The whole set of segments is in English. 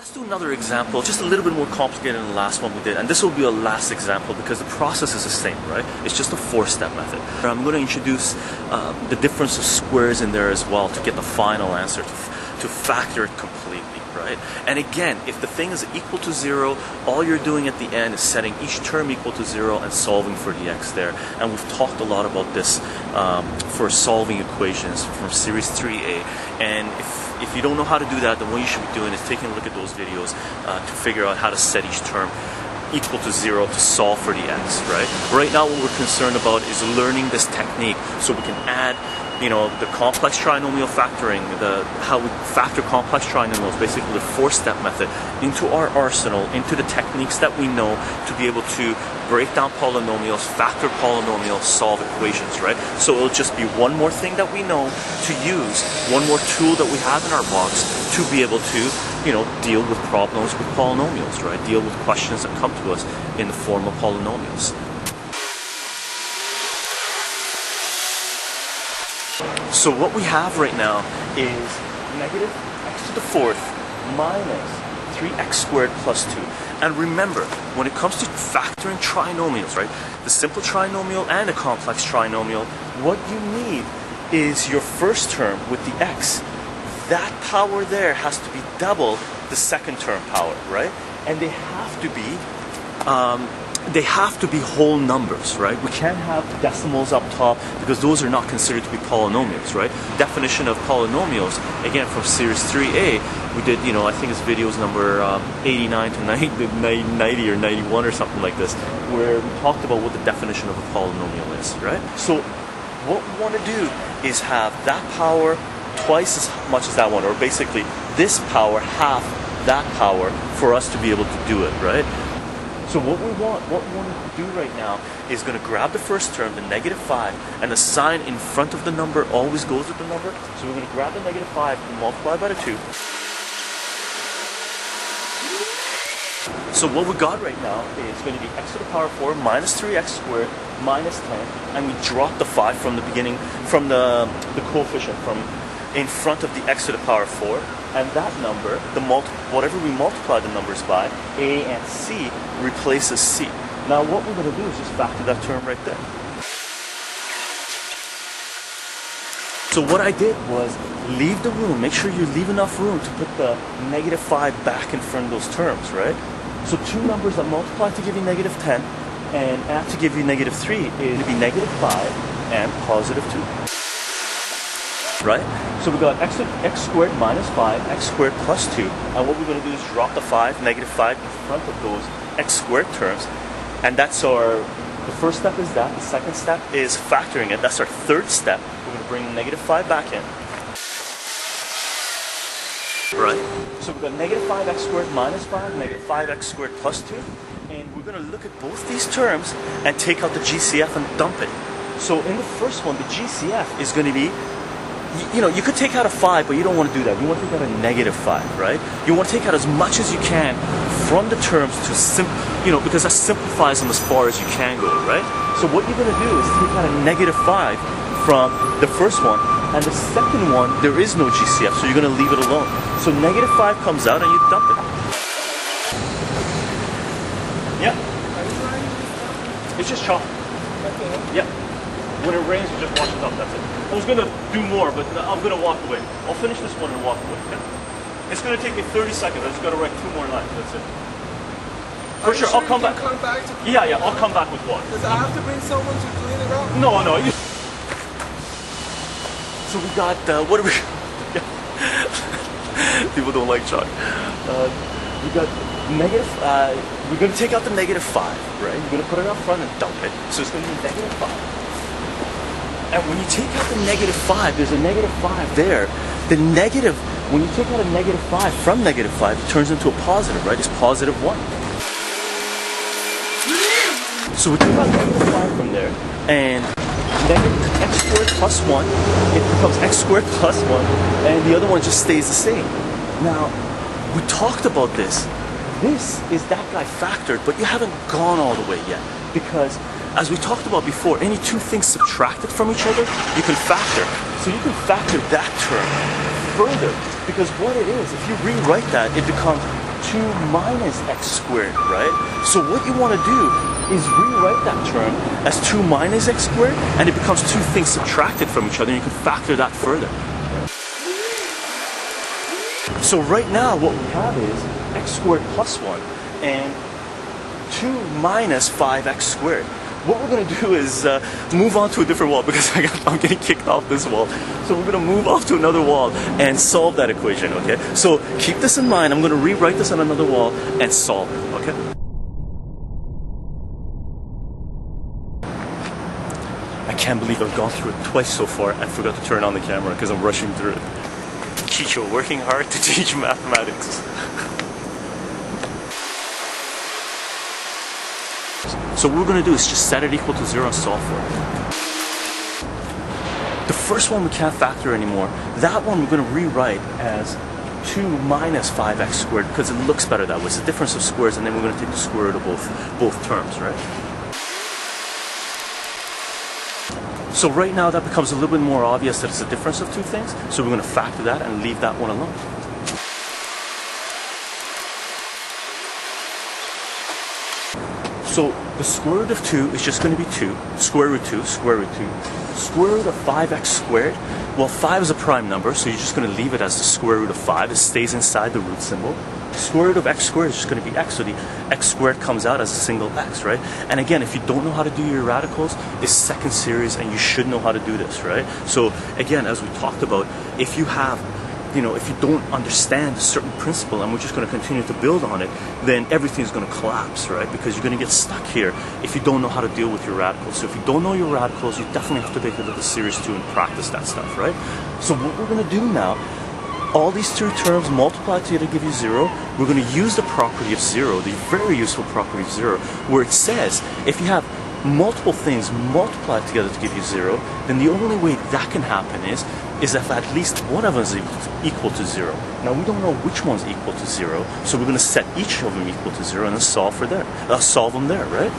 Let's do another example, just a little bit more complicated than the last one we did, and this will be a last example because the process is the same, right? It's just a 4-step method. I'm going to introduce the difference of squares in there as well to get the final answer, to factor it completely, right? And again, if the thing is equal to 0, all you're doing at the end is setting each term equal to 0 and solving for the x there. And we've talked a lot about this for solving equations from Series 3A. And if you don't know how to do that, then what you should be doing is taking a look at those videos to figure out how to set each term equal to 0 to solve for the x, right? Right now what we're concerned about is learning this technique so we can add, you know, the complex trinomial factoring, how we factor complex trinomials, basically the 4-step method, into our arsenal, into the techniques that we know to be able to break down polynomials, factor polynomials, solve equations, right? So it'll just be one more thing that we know to use, one more tool that we have in our box to be able to, you know, deal with problems with polynomials, right? Deal with questions that come to us in the form of polynomials. So what we have right now is negative x to the 4th minus 3x squared plus 2. And remember, when it comes to factoring trinomials, right, the simple trinomial and a complex trinomial, what you need is your first term with the x. That power there has to be double the second term power, right? And they have to be whole numbers, right? We can't have decimals up top because those are not considered to be polynomials, right? Definition of polynomials, again, from Series 3A, we did, you know, I think it's videos number 89 to 90 or 91 or something like this, where we talked about what the definition of a polynomial is, right? So what we want to do is have that power twice as much as that one, or basically this power half that power for us to be able to do it, right? So what we want to do right now is going to grab the first term, the negative 5, and the sign in front of the number always goes with the number. So we're going to grab the negative 5 and multiply by the 2. So what we got right now is going to be x to the power 4 minus 3x squared minus 10, and we drop the 5 from the beginning, from the coefficient from in front of the x to the power 4, and that number, whatever we multiply the numbers by, a and c, replaces c. Now what we're going to do is just factor that term right there. So what I did was leave the room, make sure you leave enough room to put the negative 5 back in front of those terms, right? So two numbers that multiply to give you negative 10 and add to give you negative 3 is going to be negative 5 and positive 2. Right? So we got x squared minus 5, x squared plus 2, and what we're going to do is drop the 5, negative 5, in front of those x squared terms, and that's the first step is that, the second step is factoring it, that's our third step. We're going to bring negative 5 back in. Right? So we've got negative 5x squared minus 5, negative 5x squared plus 2, and we're going to look at both these terms and take out the GCF and dump it. So in the first one, the GCF is going to be, you know, you could take out a 5, but you don't want to do that. You want to take out a negative 5, right? You want to take out as much as you can from the terms to because that simplifies them as far as you can go, right? So what you're going to do is take out a negative 5 from the first one, and the second one, there is no GCF, so you're going to leave it alone. So negative 5 comes out and you dump it. Yeah. It's just chalk. Yeah. When it rains, it just washes up, that's it. I was going to do more, but I'm going to walk away. I'll finish this one and walk away. Okay? It's going to take me 30 seconds. I just got to write 2 more lines, that's it. For sure, I'll come back. Yeah, I'll come back with water. Does I have to bring someone to clean it up? No. So we got, what do we... People don't like chalk. We got negative, we're going to take out the negative 5, right? We're going to put it up front and dump it. So it's going to be negative 5. And when you take out the negative 5, there's a negative 5 there. The negative, when you take out a negative 5 from negative 5, it turns into a positive, right? It's positive 1. So we took out negative 5 from there, and negative x squared plus 1, it becomes x squared plus 1, and the other one just stays the same. Now, we talked about this. This is that guy factored, but you haven't gone all the way yet, because as we talked about before, any two things subtracted from each other, you can factor. So you can factor that term further, because what it is, if you rewrite that, it becomes 2 minus x squared, right? So what you want to do is rewrite that term as 2 minus x squared, and it becomes two things subtracted from each other, and you can factor that further. So right now what we have is x squared plus 1 and 2 minus 5x squared. What we're going to do is move on to a different wall because I'm getting kicked off this wall. So we're going to move off to another wall and solve that equation, okay? So keep this in mind. I'm going to rewrite this on another wall and solve it, okay? I can't believe I've gone through it twice so far and forgot to turn on the camera because I'm rushing through it. Chycho, working hard to teach mathematics. So what we're going to do is just set it equal to 0 and solve for it. The first one we can't factor anymore. That one we're going to rewrite as 2 minus 5x squared because it looks better that way. It's the difference of squares, and then we're going to take the square root of both terms, right? So right now that becomes a little bit more obvious that it's a difference of two things. So we're going to factor that and leave that one alone. So the square root of 2 is just going to be 2, square root 2, square root 2. Square root of 5x squared, well 5 is a prime number, so you're just going to leave it as the square root of 5. It stays inside the root symbol. Square root of x squared is just going to be x, so the x squared comes out as a single x, right? And again, if you don't know how to do your radicals, it's second series and you should know how to do this, right? So again, as we talked about, if you have if you don't understand a certain principle and we're just going to continue to build on it, then everything's going to collapse, right? Because you're going to get stuck here if you don't know how to deal with your radicals. So if you don't know your radicals, you definitely have to take a look at series 2 and practice that stuff, right? So what we're going to do now, all these two terms multiplied together give you 0. We're going to use the property of 0, the very useful property of 0, where it says if you have multiple things multiplied together to give you 0, then the only way that can happen is if at least one of them is equal to 0. Now we don't know which one's equal to 0, so we're going to set each of them equal to 0 and then solve them there, right?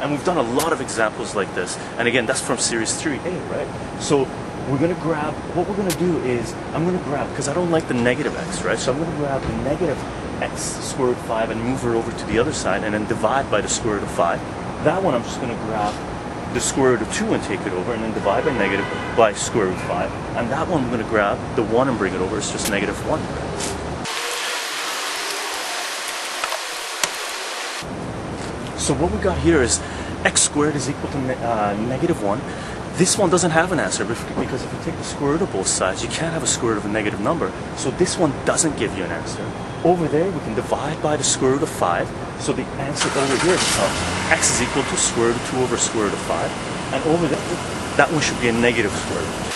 And we've done a lot of examples like this, and again that's from series 3A, right? So we're going to grab, what we're going to do is, I'm going to grab, because I don't like the negative x, right? So I'm going to grab the negative x square root of 5 and move her over to the other side and then divide by the square root of 5. That one I'm just going to grab the square root of 2 and take it over and then divide by negative by square root of 5. And that one I'm going to grab the 1 and bring it over. It's just negative 1. So what we got here is x squared is equal to negative 1. This one doesn't have an answer because if you take the square root of both sides, you can't have a square root of a negative number. So this one doesn't give you an answer. Over there, we can divide by the square root of 5. So the answer over here becomes x is equal to square root of 2 over square root of 5. And over there, that one should be a negative square root.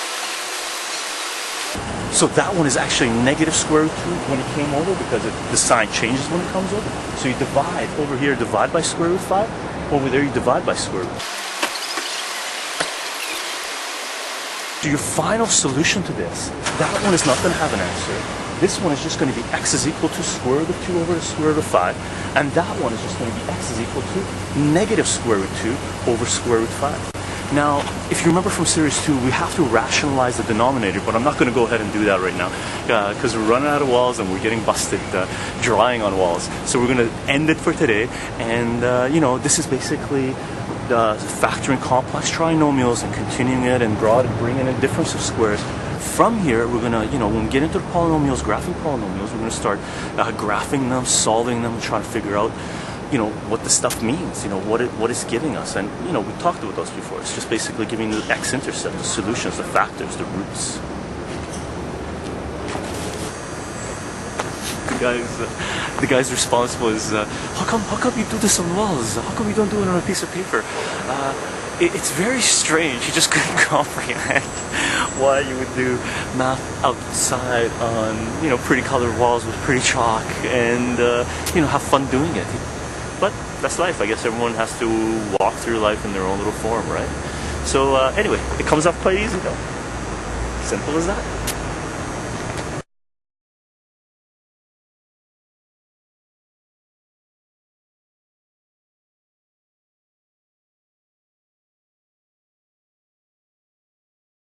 So that one is actually negative square root 2 when it came over because the sign changes when it comes over. So you divide over here, divide by square root 5. Over there, you divide by square root. So your final solution to this, that one is not going to have an answer. This one is just going to be x is equal to square root of 2 over the square root of 5. And that one is just going to be x is equal to negative square root 2 over square root 5. Now, if you remember from series 2, we have to rationalize the denominator, but I'm not going to go ahead and do that right now because we're running out of walls and we're getting busted drawing on walls. So we're going to end it for today. And, this is basically factoring complex trinomials and continuing it and bringing in difference of squares. From here, we're gonna, when we get into the polynomials, graphing polynomials, we're gonna start graphing them, solving them, trying to figure out, what the stuff means, what it's giving us. And, we talked about those before. It's just basically giving the x-intercept, the solutions, the factors, the roots. The guy's response was, how come you do this on walls? How come you don't do it on a piece of paper? It's very strange. He just couldn't comprehend why you would do math outside on, pretty colored walls with pretty chalk and, have fun doing it. But that's life. I guess everyone has to walk through life in their own little form, right? So anyway, it comes off quite easy though. Simple as that.